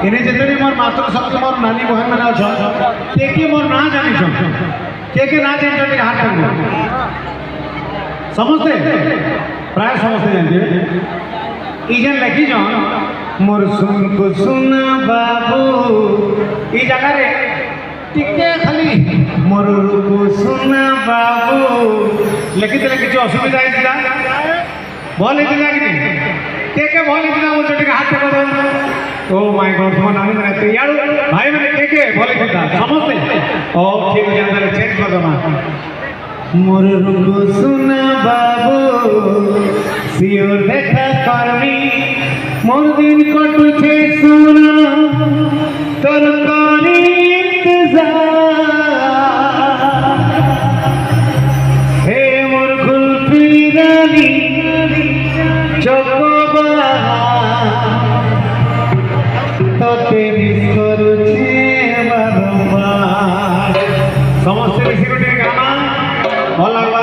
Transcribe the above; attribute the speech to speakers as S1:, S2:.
S1: इन्हें जितने मोर मातृ शक्ति मोर नानी बहन मैंने अच्छा के मोर ना जानी छो के ना जानी छो हाथ टांगो समझते प्राय समझते जानते इजन लिखी जो मोर सुन को सुना बाबू ई जगह रे टिके खाली मोर को सुना बाबू लिखिते किसी असुविधा होता भल होता कि के भल होता वो टिके हाथ टेक ओ माय गॉड तुम नानी मैंने यार भाई मैंने के भल होता समझते ओ ठीक है अंदर चेक कर दो मोर को सुना बाबू सियोर देखा करमी मोर दिन कटुछे सुना तोर करी इंतजार हे मोर कुल्फी रानी चकोबा तोते मिस करुछे बारंबार समस्त बेसी गोटे गाना भल लागला